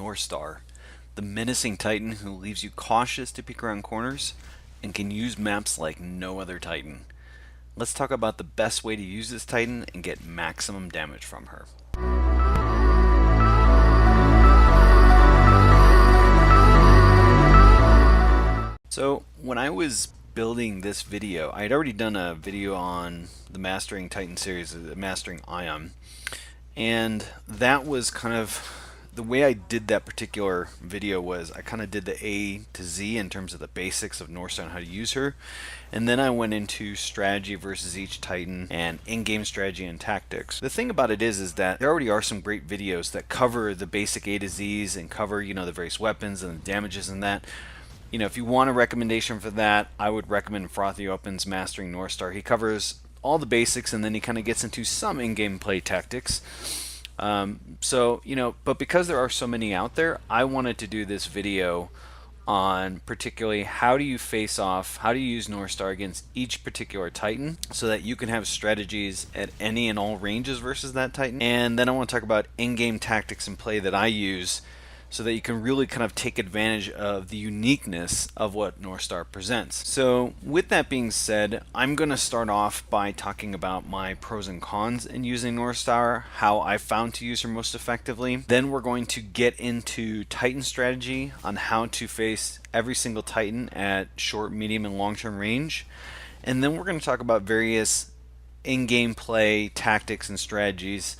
Northstar, the menacing Titan who leaves you cautious to peek around corners and can use maps like no other Titan. Let's talk about the best way to use this Titan and get maximum damage from her. So when I was building this video, I had already done a video on the Mastering Titan series, Mastering Ion, and that was kind of the way I did that particular video. Was I kind of did the A to Z in terms of the basics of Northstar and how to use her, and then I went into strategy versus each Titan and in-game strategy and tactics. The thing about it is that there already are some great videos that cover the basic A to Z's and cover, the various weapons and the damages and that. If you want a recommendation for that, I would recommend Frothy Open's Mastering Northstar. He covers all the basics and then he kind of gets into some in-game play tactics. But because there are so many out there, I wanted to do this video on particularly how do you face off, how do you use Northstar against each particular Titan so that you can have strategies at any and all ranges versus that Titan. And then I want to talk about in-game tactics and play that I use so that you can really kind of take advantage of the uniqueness of what Northstar presents. So with that being said, I'm going to start off by talking about my pros and cons in using Northstar, how I found to use her most effectively. Then we're going to get into Titan strategy on how to face every single Titan at short, medium, and long-term range. And then we're going to talk about various in-game play tactics and strategies,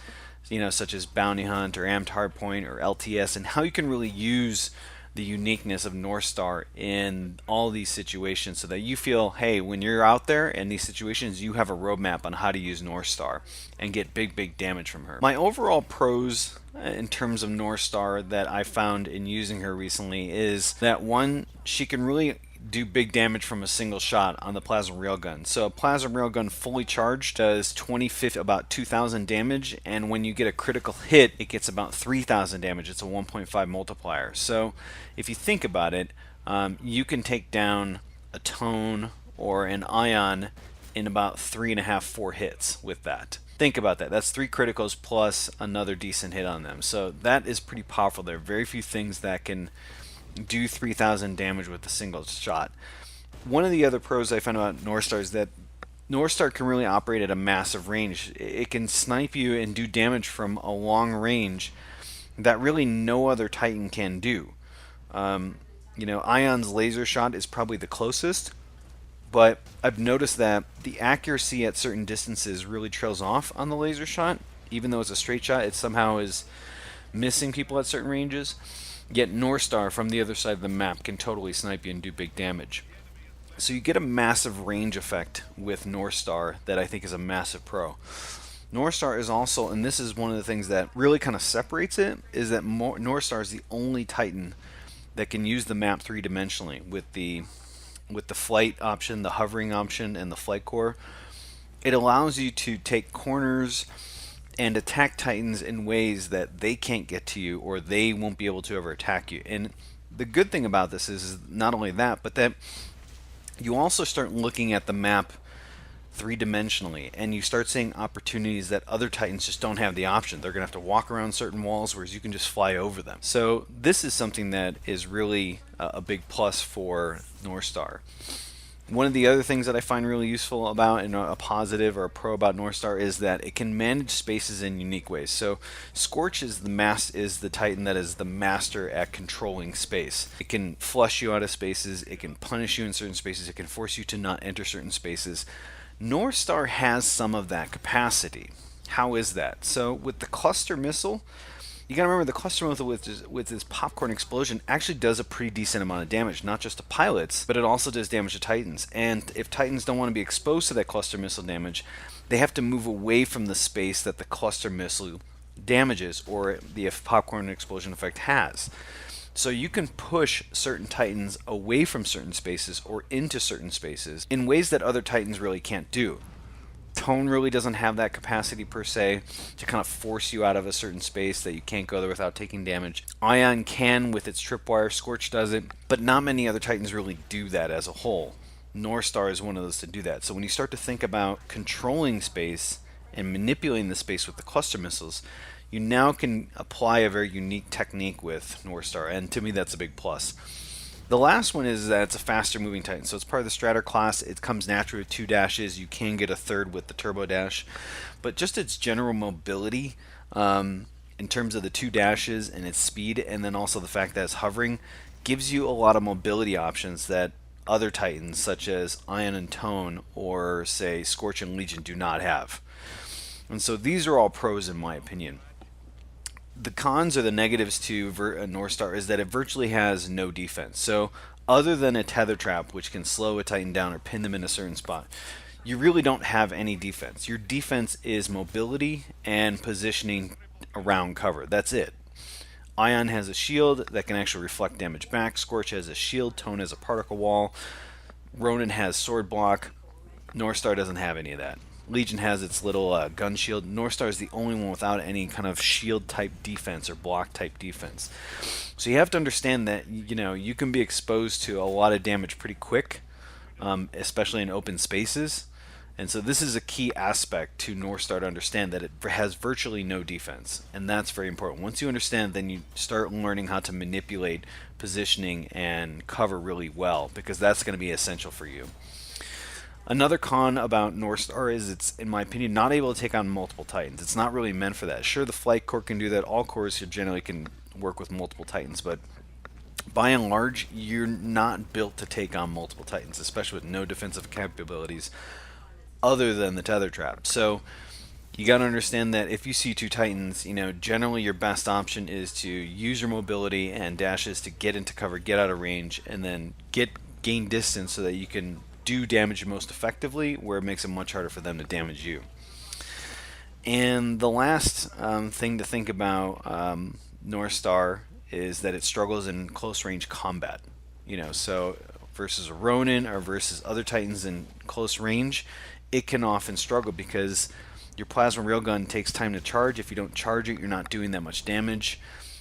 such as Bounty Hunt or Amped Hardpoint or LTS, and how you can really use the uniqueness of Northstar in all these situations so that you feel, hey, when you're out there in these situations, you have a roadmap on how to use Northstar and get big damage from her. My overall pros in terms of Northstar that I found in using her recently is that, one, she can really do big damage from a single shot on the plasma railgun. So a plasma railgun fully charged does about 2,000 damage, and when you get a critical hit, it gets about 3,000 damage. It's a 1.5 multiplier. So if you think about it, you can take down a Tone or an Ion in about 3.5-4 hits with that. Think about that. That's 3 criticals plus another decent hit on them. So that is pretty powerful. There are very few things that can do 3,000 damage with a single shot. One of the other pros I found about Northstar is that Northstar can really operate at a massive range. It can snipe you and do damage from a long range that really no other Titan can do. Ion's laser shot is probably the closest, but I've noticed that the accuracy at certain distances really trails off on the laser shot. Even though it's a straight shot, it somehow is missing people at certain ranges. Yet Northstar from the other side of the map can totally snipe you and do big damage. So you get a massive range effect with Northstar that I think is a massive pro. Northstar is also, and this is one of the things that really kind of separates it, is that Northstar is the only Titan that can use the map three-dimensionally with the flight option, the hovering option, and the flight core. It allows you to take corners and attack Titans in ways that they can't get to you, or they won't be able to ever attack you. And the good thing about this is not only that, but that you also start looking at the map three-dimensionally, and you start seeing opportunities that other Titans just don't have the option. They're going to have to walk around certain walls, whereas you can just fly over them. So this is something that is really a big plus for Northstar. One of the other things that I find really useful about, and a positive or a pro about Northstar, is that it can manage spaces in unique ways. So Scorch is the Titan that is the master at controlling space. It can flush you out of spaces, it can punish you in certain spaces, it can force you to not enter certain spaces. Northstar has some of that capacity. How is that? So with the cluster missile, you gotta remember the cluster missile with this popcorn explosion actually does a pretty decent amount of damage, not just to pilots, but it also does damage to Titans. And if Titans don't want to be exposed to that cluster missile damage, they have to move away from the space that the cluster missile damages, or the popcorn explosion effect has. So you can push certain Titans away from certain spaces or into certain spaces in ways that other Titans really can't do. Tone really doesn't have that capacity per se to kind of force you out of a certain space that you can't go there without taking damage. Ion can with its tripwire, Scorch does it, but not many other Titans really do that as a whole. Northstar is one of those to do that. So when you start to think about controlling space and manipulating the space with the cluster missiles, you now can apply a very unique technique with Northstar, and to me that's a big plus. The last one is that it's a faster moving Titan, so it's part of the Stratter class. It comes naturally with 2 dashes. You can get a third with the Turbo Dash, but just its general mobility, in terms of the 2 dashes and its speed, and then also the fact that it's hovering, gives you a lot of mobility options that other Titans, such as Ion and Tone, or say Scorch and Legion, do not have. And so these are all pros in my opinion. The cons or the negatives to Northstar is that it virtually has no defense. So other than a tether trap, which can slow a Titan down or pin them in a certain spot, you really don't have any defense. Your defense is mobility and positioning around cover. That's it. Ion has a shield that can actually reflect damage back. Scorch has a shield. Tone has a particle wall. Ronin has sword block. Northstar doesn't have any of that. Legion has its little gun shield. Northstar is the only one without any kind of shield type defense or block type defense. So you have to understand that you can be exposed to a lot of damage pretty quick, especially in open spaces. And so this is a key aspect to Northstar to understand, that it has virtually no defense, and that's very important. Once you understand, then you start learning how to manipulate positioning and cover really well, because that's going to be essential for you. Another con about Northstar is it's, in my opinion, not able to take on multiple Titans. It's not really meant for that. Sure, the Flight Core can do that. All cores generally can work with multiple Titans, but by and large, you're not built to take on multiple Titans, especially with no defensive capabilities other than the tether trap. So you got to understand that if you see 2 Titans, generally your best option is to use your mobility and dashes to get into cover, get out of range, and then gain distance so that you can do damage most effectively, where it makes it much harder for them to damage you. And the last thing to think about Northstar is that it struggles in close range combat. So versus a Ronin or versus other Titans in close range, it can often struggle because your plasma railgun takes time to charge. If you don't charge it, you're not doing that much damage.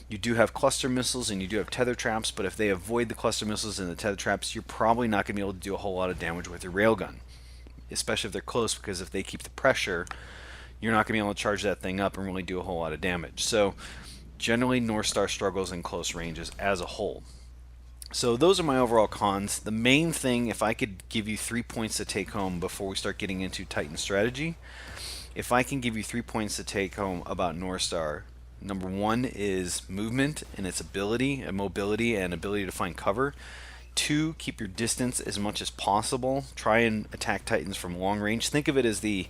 You do have cluster missiles and you do have tether traps, but if they avoid the cluster missiles and the tether traps, you're probably not going to be able to do a whole lot of damage with your railgun, especially if they're close, because if they keep the pressure, you're not going to be able to charge that thing up and really do a whole lot of damage. So generally, Northstar struggles in close ranges as a whole. So those are my overall cons. The main thing, if I could give you 3 points to take home before we start getting into Titan strategy, if I can give you 3 points to take home about Northstar, number 1 is movement and its ability, and mobility and ability to find cover. 2, keep your distance as much as possible. Try and attack Titans from long range. Think of it as the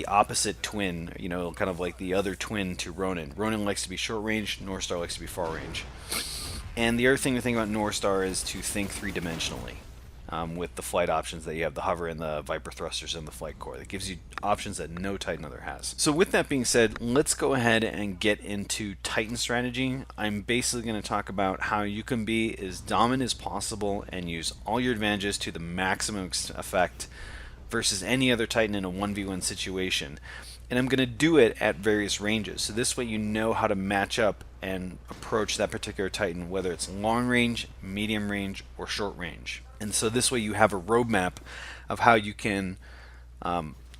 opposite twin, kind of like the other twin to Ronin. Ronin likes to be short range, Northstar likes to be far range. And the other thing to think about Northstar is to think 3-dimensionally. With the flight options that you have, the hover and the Viper thrusters and the flight core. That gives you options that no Titan other has. So with that being said, let's go ahead and get into Titan strategy. I'm basically going to talk about how you can be as dominant as possible and use all your advantages to the maximum effect versus any other Titan in a 1v1 situation. And I'm going to do it at various ranges. So this way you know how to match up and approach that particular Titan, whether it's long range, medium range, or short range. And so this way you have a roadmap of how you can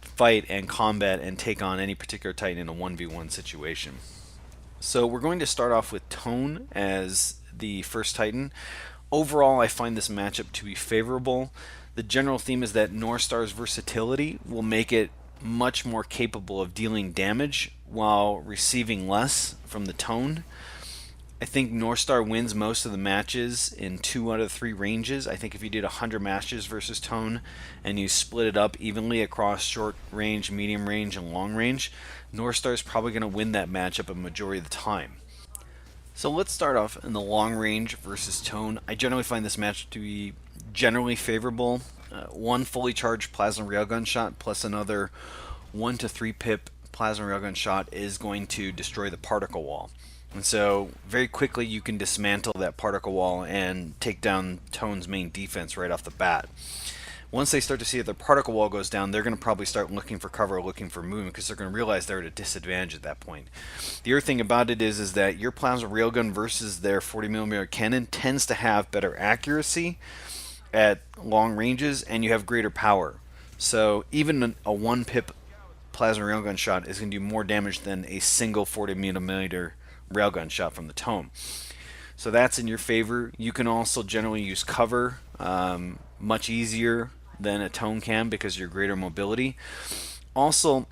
fight and combat and take on any particular Titan in a 1v1 situation. So we're going to start off with Tone as the first Titan. Overall, I find this matchup to be favorable. The general theme is that Northstar's versatility will make it much more capable of dealing damage while receiving less from the Tone. I think Northstar wins most of the matches in 2 out of 3 ranges. I think if you did 100 matches versus Tone and you split it up evenly across short range, medium range, and long range, Northstar is probably going to win that matchup a majority of the time. So let's start off in the long range versus Tone. I generally find this match to be generally favorable. 1 fully charged plasma railgun shot plus another 1 to 3 pip plasma railgun shot is going to destroy the particle wall. And so very quickly you can dismantle that particle wall and take down Tone's main defense right off the bat. Once they start to see that their particle wall goes down, they're going to probably start looking for cover, looking for movement, because they're going to realize they're at a disadvantage at that point. The other thing about it is that your plasma railgun versus their 40mm cannon tends to have better accuracy at long ranges, and you have greater power. So even a 1 pip plasma railgun shot is going to do more damage than a single 40mm railgun shot from the tome. So that's in your favor. You can also generally use cover much easier than a tone can because of your greater mobility. Also,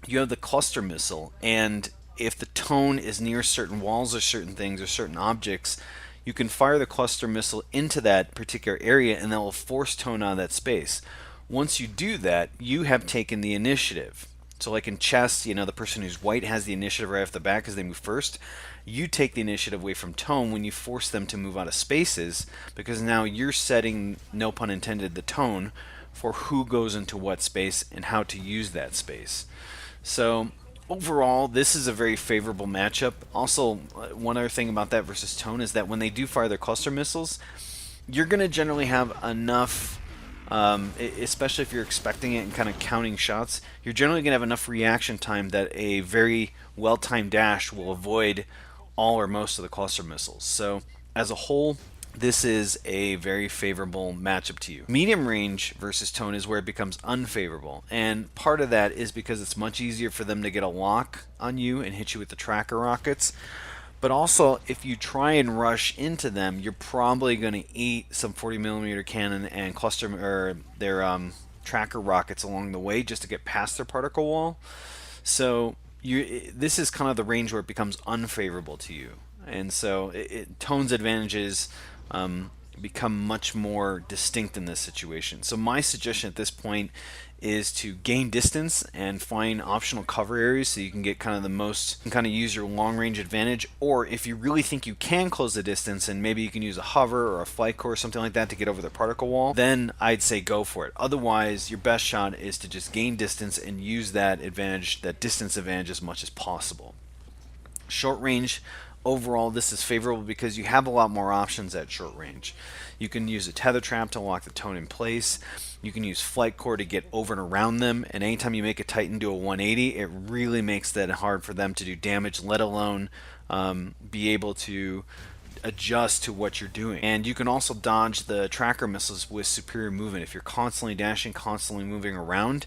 you have the cluster missile, and if the tone is near certain walls or certain things or certain objects, you can fire the cluster missile into that particular area and that will force tone out of that space. Once you do that, you have taken the initiative. So like in chess, the person who's white has the initiative right off the bat because they move first. You take the initiative away from tone when you force them to move out of spaces, because now you're setting, no pun intended, the tone for who goes into what space and how to use that space. So overall, this is a very favorable matchup. Also, one other thing about that versus tone is that when they do fire their cluster missiles, you're going to generally have enough, especially if you're expecting it and kind of counting shots, you're generally going to have enough reaction time that a very well-timed dash will avoid all or most of the cluster missiles. So as a whole, this is a very favorable matchup to you. Medium range versus tone is where it becomes unfavorable, and part of that is because it's much easier for them to get a lock on you and hit you with the tracker rockets. But also, if you try and rush into them, you're probably going to eat some 40mm cannon and cluster or their tracker rockets along the way just to get past their particle wall. So this is kind of the range where it becomes unfavorable to you, and so tone's advantages become much more distinct in this situation. So my suggestion at this point is to gain distance and find optional cover areas so you can get kind of the most, kind of use your long range advantage. Or if you really think you can close the distance and maybe you can use a hover or a flight core or something like that to get over the particle wall, then I'd say go for it. Otherwise, your best shot is to just gain distance and use that advantage, that distance advantage, as much as possible. Short range, overall, this is favorable because you have a lot more options at short range. You can use a tether trap to lock the tone in place. You can use flight core to get over and around them, and anytime you make a Titan do a 180, it really makes that hard for them to do damage, let alone be able to adjust to what you're doing. And you can also dodge the tracker missiles with superior movement. If you're constantly dashing, constantly moving around,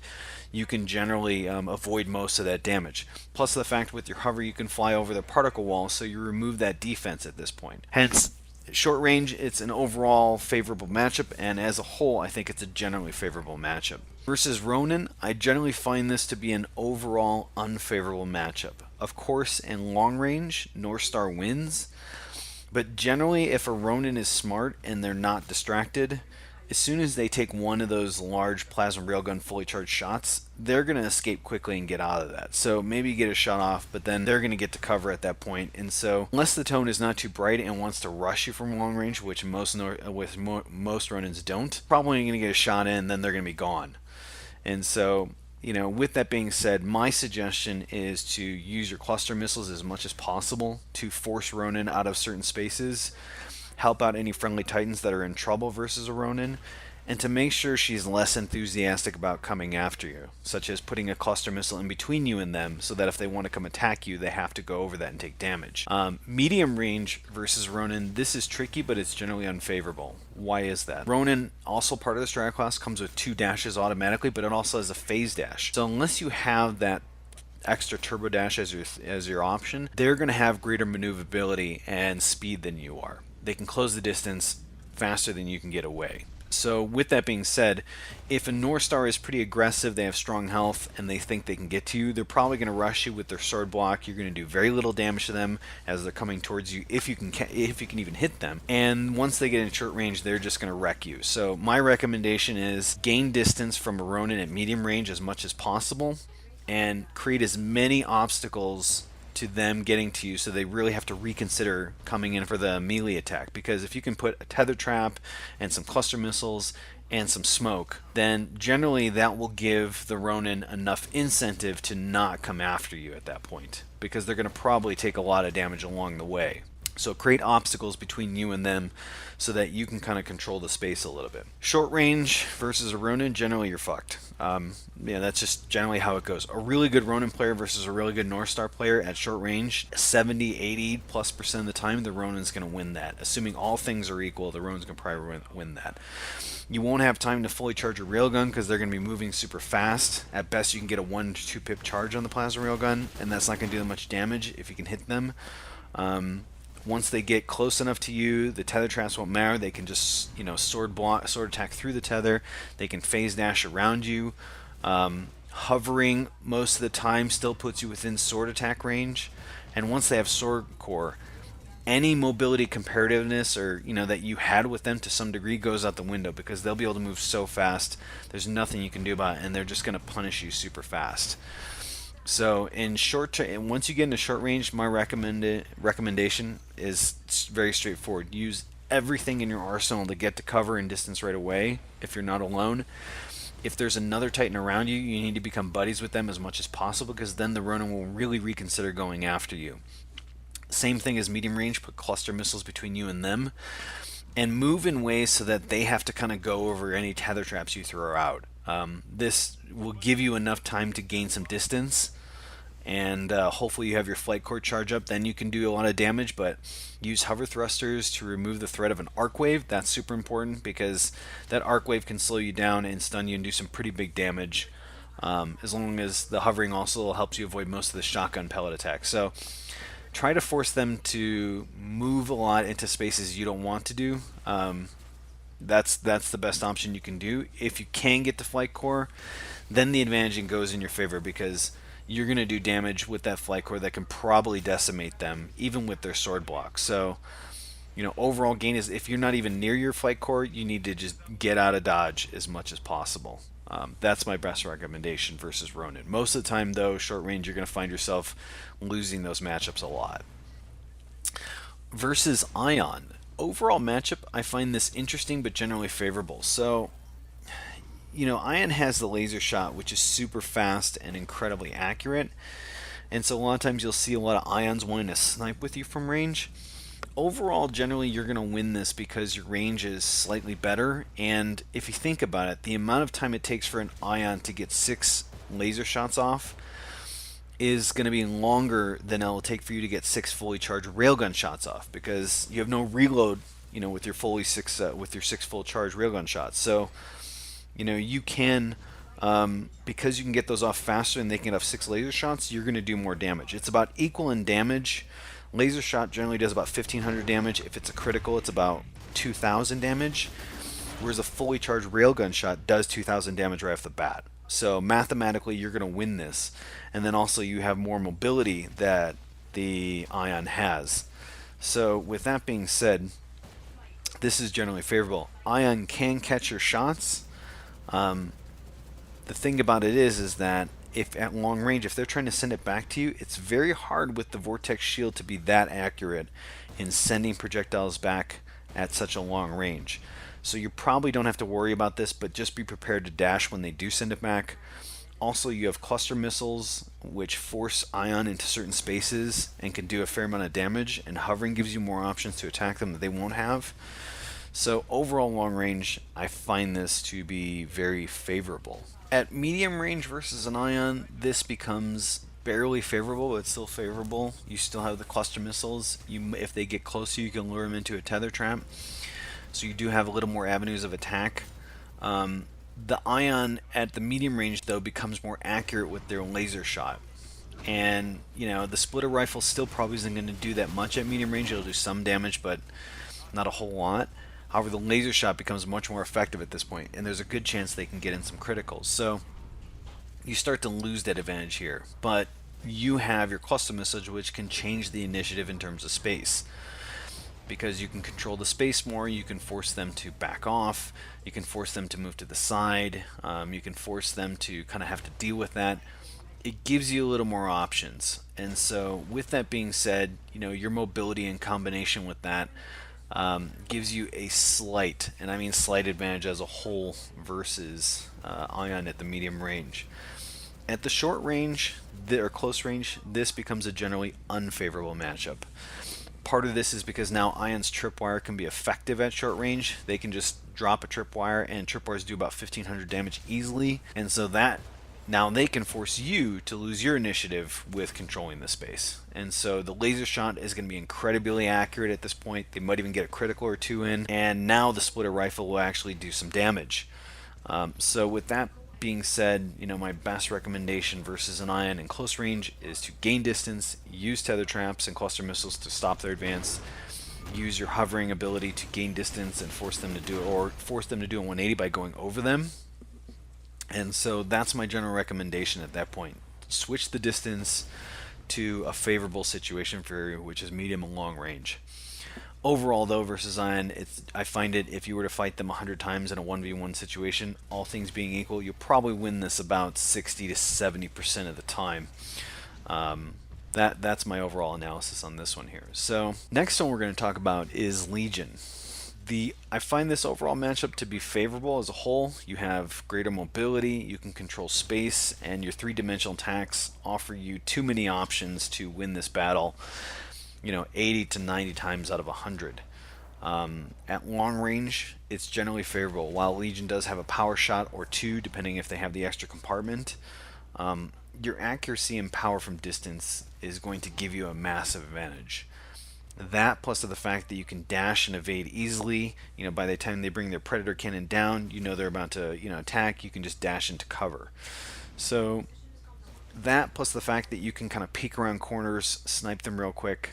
you can generally avoid most of that damage. Plus the fact with your hover you can fly over the particle wall, so you remove that defense at this point. Hence, short range, it's an overall favorable matchup, and as a whole, I think it's a generally favorable matchup. Versus Ronin, I generally find this to be an overall unfavorable matchup. Of course, in long range, Northstar wins, but generally if a Ronin is smart and they're not distracted, as soon as they take one of those large plasma railgun fully charged shots, they're going to escape quickly and get out of that. So maybe get a shot off, but then they're going to get to cover at that point. And so unless the tone is not too bright and wants to rush you from long range, which most Ronins don't, probably going to get a shot in, then they're going to be gone. And so, with that being said, my suggestion is to use your cluster missiles as much as possible to force Ronin out of certain spaces, help out any friendly Titans that are in trouble versus a Ronin, and to make sure she's less enthusiastic about coming after you, such as putting a cluster missile in between you and them so that if they want to come attack you, they have to go over that and take damage. Medium range versus Ronin, this is tricky, but it's generally unfavorable. Why is that? Ronin, also part of the strat class, comes with 2 dashes automatically, but it also has a phase dash. So unless you have that extra turbo dash as your option, they're going to have greater maneuverability and speed than you are. They can close the distance faster than you can get away. So with that being said, if a Northstar is pretty aggressive, they have strong health, and they think they can get to you, they're probably going to rush you with their sword block. You're going to do very little damage to them as they're coming towards you, if you can even hit them. And once they get in short range, they're just going to wreck you. So my recommendation is gain distance from a Ronin at medium range as much as possible, and create as many obstacles to them getting to you so they really have to reconsider coming in for the melee attack. Because if you can put a tether trap and some cluster missiles and some smoke, then generally that will give the Ronin enough incentive to not come after you at that point, because they're going to probably take a lot of damage along the way. So create obstacles between you and them so that you can kind of control the space a little bit. Short range versus a Ronin, generally you're fucked. Yeah, that's just generally how it goes. A really good Ronin player versus a really good Northstar player at short range, 70, 80 plus percent of the time, the Ronin's going to win that. Assuming all things are equal, the Ronin's going to probably win that. You won't have time to fully charge a railgun because they're going to be moving super fast. At best, you can get a 1 to 2 pip charge on the plasma railgun, and that's not going to do much damage if you can hit them. Once they get close enough to you, the tether traps won't matter. They can just, sword attack through the tether. They can phase dash around you. Hovering most of the time still puts you within sword attack range. And once they have sword core, any mobility comparativeness or that you had with them to some degree goes out the window because they'll be able to move so fast. There's nothing you can do about it, and they're just going to punish you super fast. So in once you get into short range, my recommendation is very straightforward. Use everything in your arsenal to get to cover and distance right away if you're not alone. If there's another Titan around you, you need to become buddies with them as much as possible because then the Ronin will really reconsider going after you. Same thing as medium range, put cluster missiles between you and them, and move in ways so that they have to kind of go over any tether traps you throw out. This will give you enough time to gain some distance, and hopefully you have your flight core charge up. Then you can do a lot of damage, but use hover thrusters to remove the threat of an arc wave. That's super important because that arc wave can slow you down and stun you and do some pretty big damage, as long as the hovering also helps you avoid most of the shotgun pellet attacks. So try to force them to move a lot into spaces you don't want to do. That's the best option you can do. If you can get to flight core, then the advantage goes in your favor because you're going to do damage with that flight core that can probably decimate them even with their sword block. So overall gain is, if you're not even near your flight core, you need to just get out of dodge as much as possible. That's my best recommendation versus Ronin. Most of the time though, short range, you're going to find yourself losing those matchups a lot. Versus Ion, overall matchup, I find this interesting but generally favorable. So, Ion has the laser shot, which is super fast and incredibly accurate. And so a lot of times you'll see a lot of Ions wanting to snipe with you from range. Overall, generally, you're going to win this because your range is slightly better. And if you think about it, the amount of time it takes for an Ion to get 6 laser shots off is going to be longer than it will take for you to get 6 fully charged railgun shots off because you have no reload, with your with your 6 full charged railgun shots. So, you can, because you can get those off faster and they can get off 6 laser shots, you're going to do more damage. It's about equal in damage. Laser shot generally does about 1,500 damage. If it's a critical, it's about 2,000 damage. Whereas a fully charged railgun shot does 2,000 damage right off the bat. So mathematically, you're going to win this. And then also you have more mobility that the Ion has. So with that being said, this is generally favorable. Ion can catch your shots. The thing about it is that if at long range, if they're trying to send it back to you, it's very hard with the Vortex Shield to be that accurate in sending projectiles back at such a long range. So you probably don't have to worry about this, but just be prepared to dash when they do send it back. Also, you have cluster missiles, which force Ion into certain spaces and can do a fair amount of damage, and hovering gives you more options to attack them that they won't have. So overall long range, I find this to be very favorable. At medium range versus an Ion, this becomes barely favorable, but it's still favorable. You still have the cluster missiles. If they get close to you, you can lure them into a tether trap. So you do have a little more avenues of attack. The Ion at the medium range, though, becomes more accurate with their laser shot. And, the splitter rifle still probably isn't going to do that much at medium range. It'll do some damage, but not a whole lot. However, the laser shot becomes much more effective at this point, and there's a good chance they can get in some criticals. So you start to lose that advantage here. But you have your cluster missile, which can change the initiative in terms of space. Because you can control the space more, you can force them to back off, you can force them to move to the side, you can force them to kind of have to deal with that. It gives you a little more options. And so with that being said, your mobility in combination with that gives you a slight, and I mean slight, advantage as a whole versus Ion at the medium range. At the short range or close range, this becomes a generally unfavorable matchup. Part of this is because now Ion's tripwire can be effective at short range. They can just drop a tripwire, and tripwires do about 1500 damage easily, and so that now they can force you to lose your initiative with controlling the space. And so the laser shot is going to be incredibly accurate at this point. They might even get a critical or two in, and now the splitter rifle will actually do some damage. So with that being said, my best recommendation versus an Ion in close range is to gain distance, use tether traps and cluster missiles to stop their advance, use your hovering ability to gain distance and force them to do it, or force them to do a 180 by going over them. And so that's my general recommendation at that point. Switch the distance to a favorable situation for you, which is medium and long range. Overall, though, versus Ion, I find it, if you were to fight them 100 times in a 1v1 situation, all things being equal, you'll probably win this about 60 to 70% of the time. That's my overall analysis on this one here. So, next one we're going to talk about is Legion. I find this overall matchup to be favorable as a whole. You have greater mobility, you can control space, and your three-dimensional attacks offer you too many options to win this battle, 80 to 90 times out of 100. At long range, it's generally favorable. While Legion does have a power shot or two, depending if they have the extra compartment, your accuracy and power from distance is going to give you a massive advantage. That, plus the fact that you can dash and evade easily. By the time they bring their predator cannon down, they're about to attack. You can just dash into cover. So that, plus the fact that you can kind of peek around corners, snipe them real quick,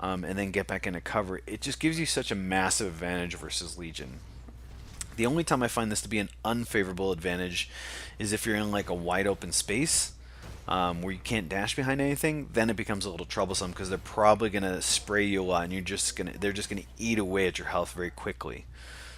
and then get back into cover. It just gives you such a massive advantage versus Legion. The only time I find this to be an unfavorable advantage is if you're in like a wide open space. Where you can't dash behind anything, then it becomes a little troublesome because they're probably going to spray you a lot, and they're just gonna eat away at your health very quickly.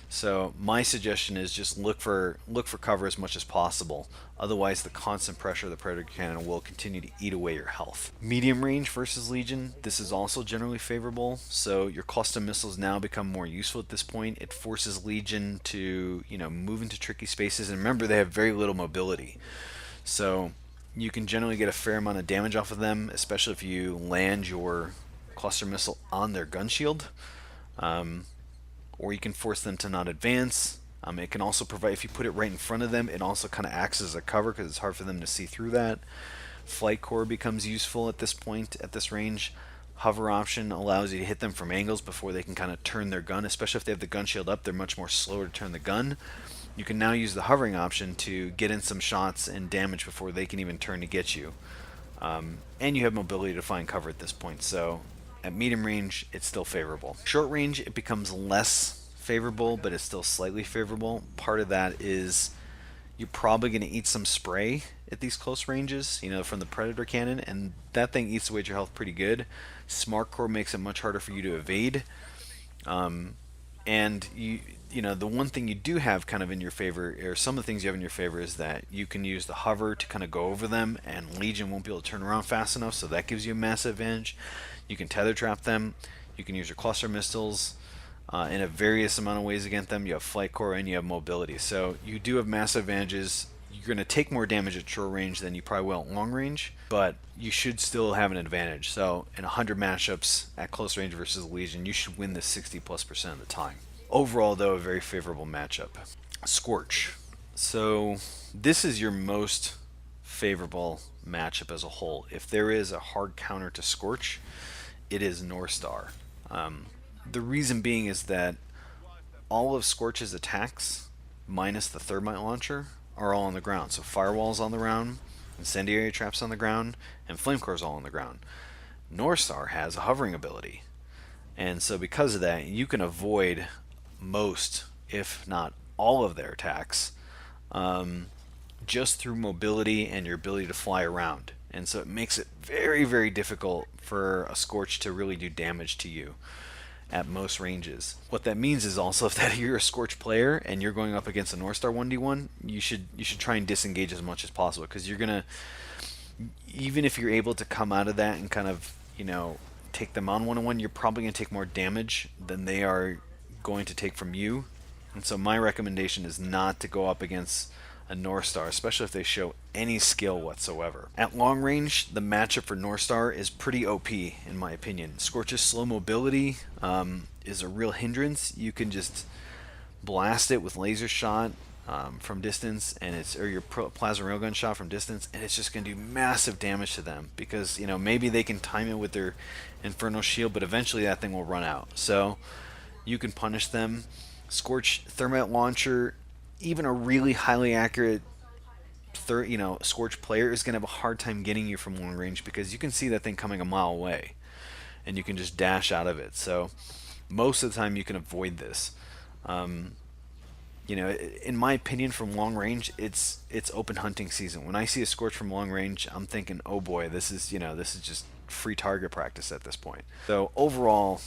So my suggestion is just look for cover as much as possible. Otherwise, the constant pressure of the Predator Cannon will continue to eat away your health. Medium range versus Legion, this is also generally favorable. So your cluster missiles now become more useful at this point. It forces Legion to move into tricky spaces, and remember they have very little mobility. So you can generally get a fair amount of damage off of them, especially if you land your cluster missile on their gun shield. Or you can force them to not advance. It can also provide, if you put it right in front of them, it also kind of acts as a cover because it's hard for them to see through that. Flight core becomes useful at this point, at this range. Hover option allows you to hit them from angles before they can kind of turn their gun, especially if they have the gun shield up. They're much more slower to turn the gun. You can now use the hovering option to get in some shots and damage before they can even turn to get you. And you have mobility to find cover at this point, so at medium range, it's still favorable. Short range, it becomes less favorable, but it's still slightly favorable. Part of that is you're probably going to eat some spray at these close ranges, from the Predator Cannon, and that thing eats away at your health pretty good. Smart Core makes it much harder for you to evade. And the one thing you do have kind of in your favor, or some of the things you have in your favor, is that you can use the hover to kind of go over them, and Legion won't be able to turn around fast enough, so that gives you a massive advantage. You can tether trap them. You can use your cluster missiles in a various amount of ways against them. You have flight core and you have mobility, so you do have massive advantages. You're going to take more damage at short range than you probably will at long range, but you should still have an advantage. So in 100 matchups at close range versus Legion, you should win this 60+% of the time. Overall, though, a very favorable matchup. Scorch. So this is your most favorable matchup as a whole. If there is a hard counter to Scorch, it is Northstar. The reason being is that all of Scorch's attacks, minus the thermite launcher, are all on the ground. So firewall's on the ground, incendiary traps on the ground, and flame core's all on the ground. Northstar has a hovering ability, and so because of that, you can avoid most, if not all, of their attacks just through mobility and your ability to fly around. And so it makes it very, very difficult for a Scorch to really do damage to you at most ranges. What that means is also, if that you're a Scorch player and you're going up against a Northstar 1v1, you should try and disengage as much as possible, because you're gonna, even if you're able to come out of that and kind of take them on one-on-one, you're probably going to take more damage than they are going to take from you. And so my recommendation is not to go up against a Northstar, especially if they show any skill whatsoever. At long range, the matchup for Northstar is pretty OP in my opinion. Scorch's slow mobility is a real hindrance. You can just blast it with laser shot from distance, and it's or your plasma railgun shot from distance, and it's just going to do massive damage to them because maybe they can time it with their infernal shield, but eventually that thing will run out. So you can punish them. Scorch thermite launcher, even a really highly accurate Scorch player is going to have a hard time getting you from long range because you can see that thing coming a mile away, and you can just dash out of it. So most of the time you can avoid this. In my opinion, from long range, it's open hunting season. When I see a Scorch from long range, I'm thinking, oh boy, this is just free target practice at this point. So overall,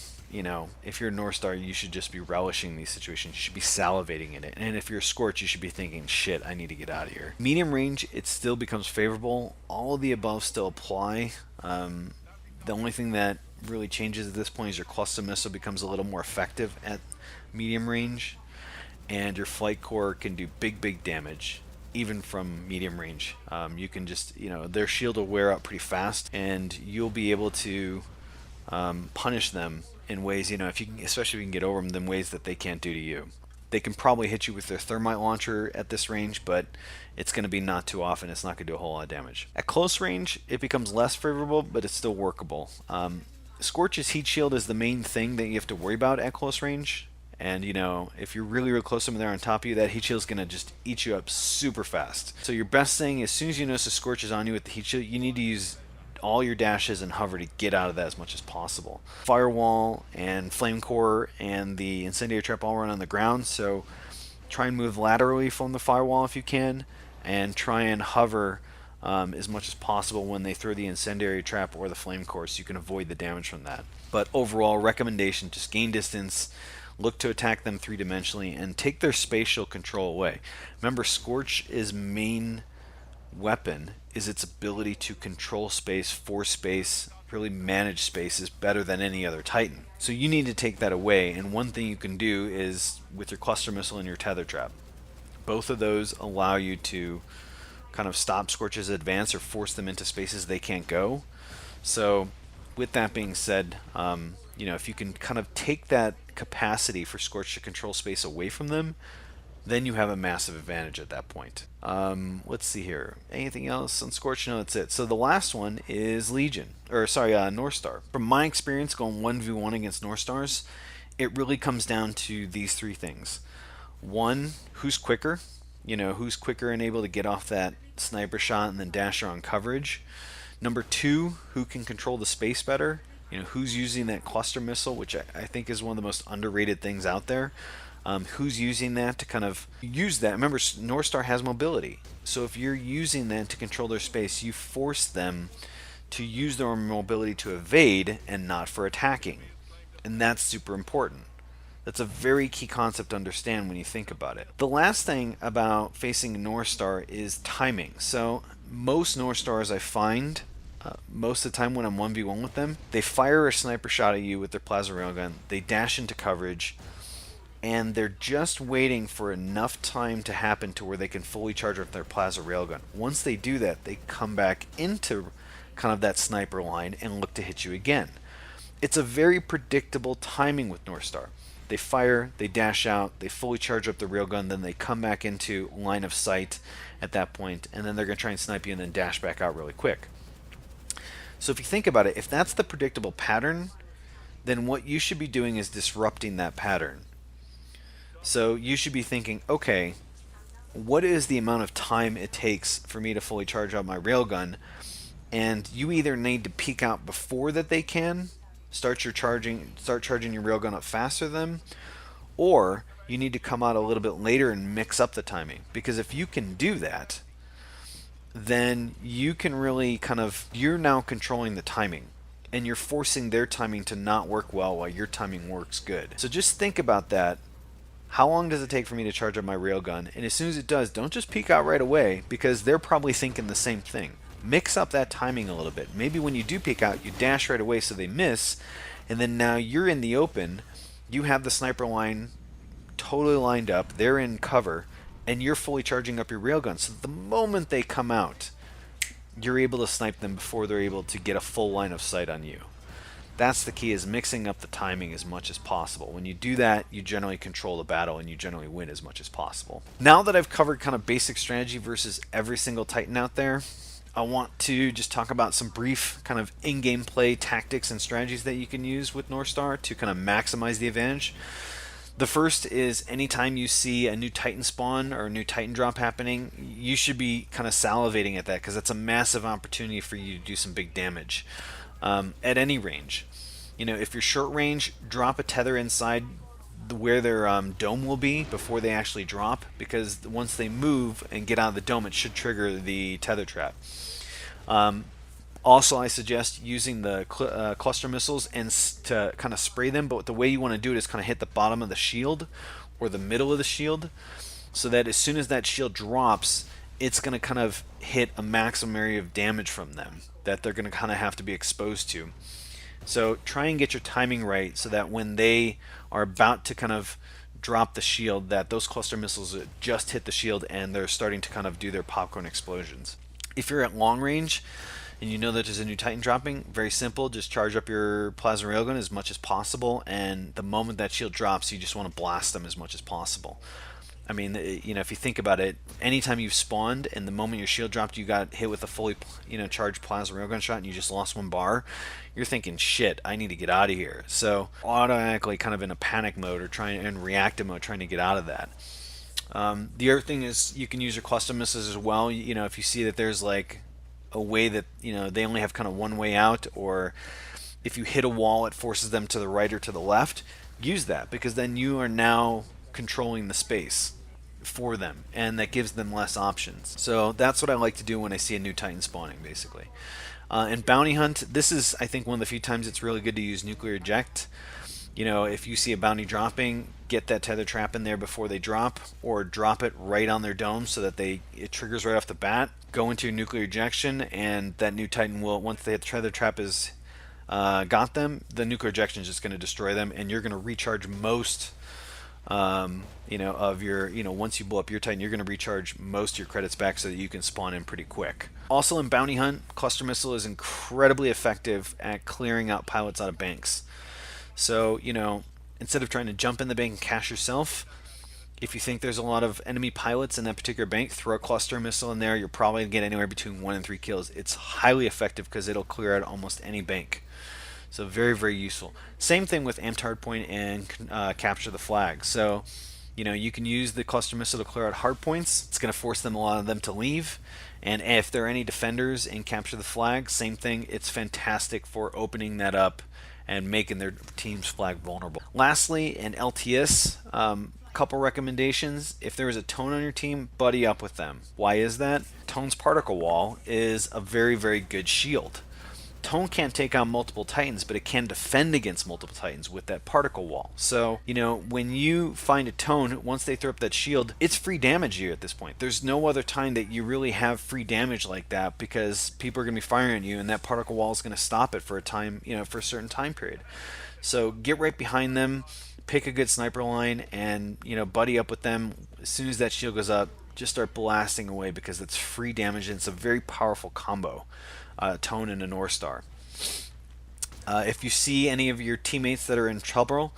if you're a Northstar, you should just be relishing these situations. You should be salivating in it. And if you're a Scorch, you should be thinking, shit, I need to get out of here. Medium range, it still becomes favorable. All of the above still apply. The only thing that really changes at this point is your cluster missile becomes a little more effective at medium range, and your flight core can do big damage even from medium range. You can just their shield will wear out pretty fast, and you'll be able to punish them in ways if you can, especially if you can get over them, in ways that they can't do to you. They can probably hit you with their thermite launcher at this range, but it's going to be not too often. It's not going to do a whole lot of damage. At close range, it becomes less favorable, but it's still workable. Scorch's heat shield is the main thing that you have to worry about at close range. And if you're really close to them, they're on top of you, that heat shield is going to just eat you up super fast. So your best thing, as soon as you notice a Scorch is on you with the heat shield, you need to use all your dashes and hover to get out of that as much as possible. Firewall and flame core and the incendiary trap all run on the ground, so try and move laterally from the firewall if you can, and try and hover as much as possible when they throw the incendiary trap or the flame core, so you can avoid the damage from that. But overall, recommendation, just gain distance, look to attack them three-dimensionally, and take their spatial control away. Remember, Scorch's main weapon is its ability to control space, force space, really manage spaces better than any other Titan. So you need to take that away, and one thing you can do is with your cluster missile and your tether trap. Both of those allow you to kind of stop Scorch's advance or force them into spaces they can't go. So with that being said, if you can kind of take that capacity for Scorch to control space away from them, then you have a massive advantage at that point. Let's see here. Anything else on Scorch? No, that's it. So the last one is Northstar. From my experience going 1v1 against Northstars, it really comes down to these three things. One, who's quicker? Who's quicker and able to get off that sniper shot and then dash around coverage. Number two, who can control the space better? Who's using that cluster missile, which I think is one of the most underrated things out there. Who's using that to kind of use that? Remember, Northstar has mobility. So if you're using that to control their space, you force them to use their mobility to evade and not for attacking. And that's super important. That's a very key concept to understand when you think about it. The last thing about facing a Northstar is timing. So most Northstars I find, most of the time when I'm 1v1 with them, they fire a sniper shot at you with their plasma railgun, they dash into coverage, and they're just waiting for enough time to happen to where they can fully charge up their plasma railgun. Once they do that, they come back into kind of that sniper line and look to hit you again. It's a very predictable timing with Northstar. They fire, they dash out, they fully charge up the railgun, then they come back into line of sight at that point, and then they're going to try and snipe you and then dash back out really quick. So if you think about it, if that's the predictable pattern, then what you should be doing is disrupting that pattern. So you should be thinking, okay, what is the amount of time it takes for me to fully charge up my railgun? And you either need to peek out before that they can, start charging your railgun up faster than them, or you need to come out a little bit later and mix up the timing. Because if you can do that, then you can really you're now controlling the timing, and you're forcing their timing to not work well while your timing works good. So just think about that. How long does it take for me to charge up my railgun? And as soon as it does, don't just peek out right away, because they're probably thinking the same thing. Mix up that timing a little bit. Maybe when you do peek out, you dash right away so they miss, and then now you're in the open. You have the sniper line totally lined up. They're in cover, and you're fully charging up your railgun. So the moment they come out, you're able to snipe them before they're able to get a full line of sight on you. That's the key, is mixing up the timing as much as possible. When you do that, you generally control the battle and you generally win as much as possible. Now that I've covered kind of basic strategy versus every single Titan out there, I want to just talk about some brief kind of in-game play tactics and strategies that you can use with Northstar to kind of maximize the advantage. The first is anytime you see a new Titan spawn or a new Titan drop happening, you should be kind of salivating at that, because that's a massive opportunity for you to do some big damage at any range. If you're short range, drop a tether inside where their dome will be before they actually drop, because once they move and get out of the dome, it should trigger the tether trap. Also, I suggest using the cluster missiles and to kind of spray them, but the way you want to do it is kind of hit the bottom of the shield or the middle of the shield, so that as soon as that shield drops, it's going to kind of hit a maximum area of damage from them that they're going to kind of have to be exposed to. So try and get your timing right, so that when they are about to kind of drop the shield, that those cluster missiles just hit the shield and they're starting to kind of do their popcorn explosions. If you're at long range and you know that there's a new Titan dropping, very simple, just charge up your plasma railgun as much as possible, and the moment that shield drops, you just want to blast them as much as possible. I mean, if you think about it, anytime you've spawned and the moment your shield dropped, you got hit with a fully, charged plasma railgun shot and you just lost one bar, you're thinking, shit, I need to get out of here. So automatically kind of in a panic mode or in reactive mode, trying to get out of that. The other thing is you can use your cluster missiles as well. If you see that there's like a way that, they only have kind of one way out, or if you hit a wall, it forces them to the right or to the left, use that, because then you are now controlling the space for them, and that gives them less options. So that's what I like to do when I see a new Titan spawning, basically. And bounty hunt, this is, I think, one of the few times it's really good to use nuclear eject. If you see a bounty dropping, get that tether trap in there before they drop, or drop it right on their dome so that it triggers right off the bat. Go into your nuclear ejection, and that new Titan will, once the tether trap is got them, the nuclear ejection is just going to destroy them, and you're going to recharge most of your, once you blow up your Titan, you're going to recharge most of your credits back so that you can spawn in pretty quick. Also in bounty hunt, cluster missile is incredibly effective at clearing out pilots out of banks. So, instead of trying to jump in the bank and cash yourself, if you think there's a lot of enemy pilots in that particular bank, throw a cluster missile in there. You're probably going to get anywhere between 1 and 3 kills. It's highly effective because it'll clear out almost any bank. So very, very useful. Same thing with amped hardpoint and capture the flag. So, you can use the cluster missile to clear out hardpoints. It's going to force a lot of them to leave. And if there are any defenders in capture the flag, same thing. It's fantastic for opening that up and making their team's flag vulnerable. Lastly, in LTS, couple recommendations. If there is a Tone on your team, buddy up with them. Why is that? Tone's particle wall is a very, very good shield. Tone can't take on multiple Titans, but it can defend against multiple Titans with that particle wall. So, when you find a Tone, once they throw up that shield, it's free damage here at this point. There's no other time that you really have free damage like that, because people are going to be firing at you, and that particle wall is going to stop it for a time, for a certain time period. So get right behind them, pick a good sniper line, and, buddy up with them. As soon as that shield goes up, just start blasting away, because it's free damage, and it's a very powerful combo. Tone and a Northstar. If you see any of your teammates that are in trouble,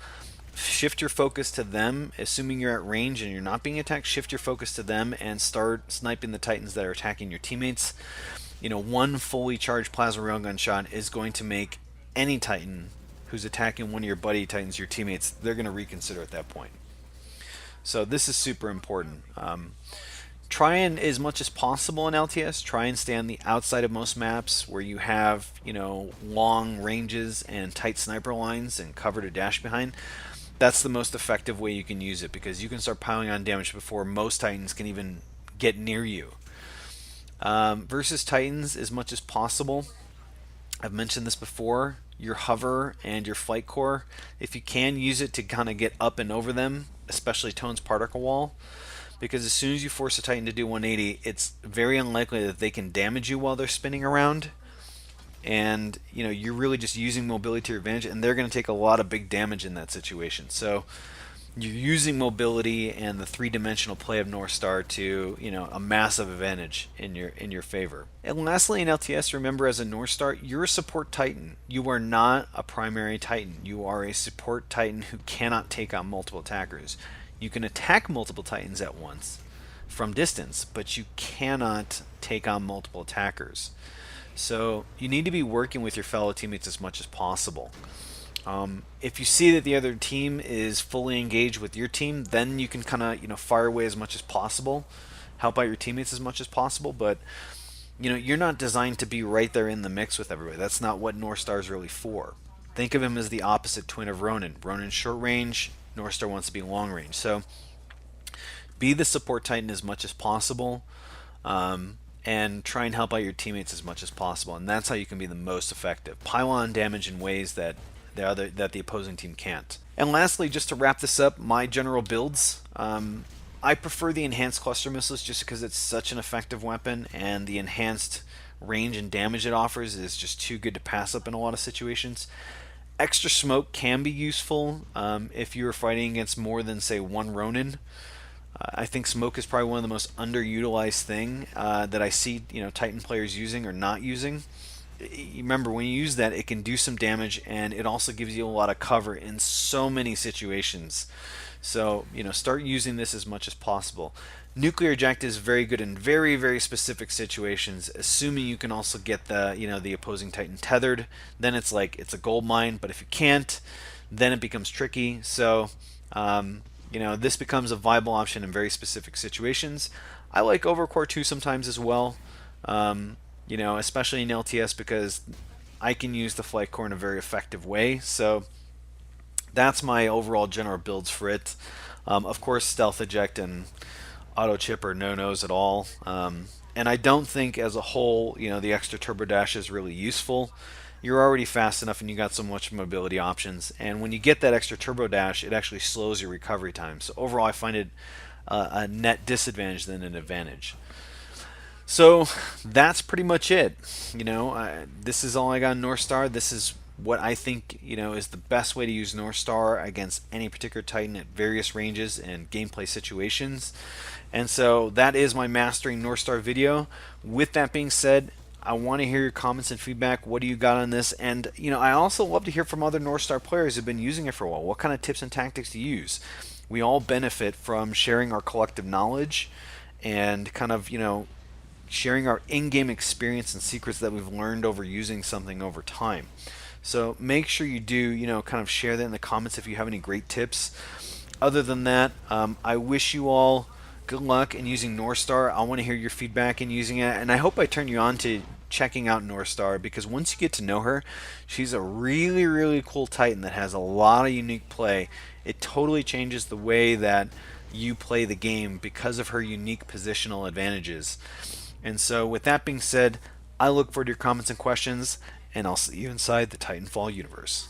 shift your focus to them. Assuming you're at range and you're not being attacked, shift your focus to them and start sniping the Titans that are attacking your teammates. One fully charged plasma railgun shot is going to make any Titan who's attacking one of your buddy Titans, your teammates, they're going to reconsider at that point. So this is super important. Try and, as much as possible in LTS, try and stay on the outside of most maps where you have, long ranges and tight sniper lines and cover to dash behind. That's the most effective way you can use it, because you can start piling on damage before most Titans can even get near you. Versus Titans, as much as possible, I've mentioned this before, your hover and your flight core, if you can, use it to kind of get up and over them, especially Tone's particle wall. Because as soon as you force a Titan to do 180, it's very unlikely that they can damage you while they're spinning around. And, you're really just using mobility to your advantage, and they're going to take a lot of big damage in that situation. So, you're using mobility and the three-dimensional play of Northstar to, a massive advantage in your favor. And lastly, in LTS, remember as a Northstar, you're a support Titan. You are not a primary Titan. You are a support Titan who cannot take on multiple attackers. You can attack multiple Titans at once from distance, but you cannot take on multiple attackers. So you need to be working with your fellow teammates as much as possible. If you see that the other team is fully engaged with your team, then you can kind of fire away as much as possible, help out your teammates as much as possible. But you're not designed to be right there in the mix with everybody. That's not what Northstar is really for. Think of him as the opposite twin of Ronin. Ronin's short range, Northstar wants to be long range. So be the support Titan as much as possible, and try and help out your teammates as much as possible. And that's how you can be the most effective. Pile on damage in ways that the opposing team can't. And lastly, just to wrap this up, my general builds. I prefer the enhanced cluster missiles just because it's such an effective weapon, and the enhanced range and damage it offers is just too good to pass up in a lot of situations. Extra smoke can be useful if you're fighting against more than, say, one Ronin. I think smoke is probably one of the most underutilized thing that I see Titan players using or not using. Remember, when you use that, it can do some damage, and it also gives you a lot of cover in so many situations. So start using this as much as possible. Nuclear eject is very good in very, very specific situations, assuming you can also get the opposing Titan tethered. Then it's a gold mine. But if you can't, then it becomes tricky. So this becomes a viable option in very specific situations. I like Overcore 2 sometimes as well, especially in LTS, because I can use the flight core in a very effective way. So that's my overall general builds for it. Of course, stealth eject and auto chip are no-nos at all. And I don't think as a whole, the extra turbo dash is really useful. You're already fast enough and you got so much mobility options. And when you get that extra turbo dash, it actually slows your recovery time. So overall, I find it a net disadvantage than an advantage. So that's pretty much it. This is all I got on Northstar. This is what I think is the best way to use Northstar against any particular Titan at various ranges and gameplay situations. And so that is my mastering Northstar video. With that being said, I want to hear your comments and feedback. What do you got on this? And I also love to hear from other Northstar players who've been using it for a while. What kind of tips and tactics do you use? We all benefit from sharing our collective knowledge and kind of sharing our in-game experience and secrets that we've learned over using something over time. So make sure you do kind of share that in the comments if you have any great tips. Other than that, I wish you all good luck in using Northstar. I want to hear your feedback in using it, and I hope I turn you on to checking out Northstar, because once you get to know her, she's a really, really cool Titan that has a lot of unique play. It totally changes the way that you play the game because of her unique positional advantages. And so with that being said, I look forward to your comments and questions, and I'll see you inside the Titanfall universe.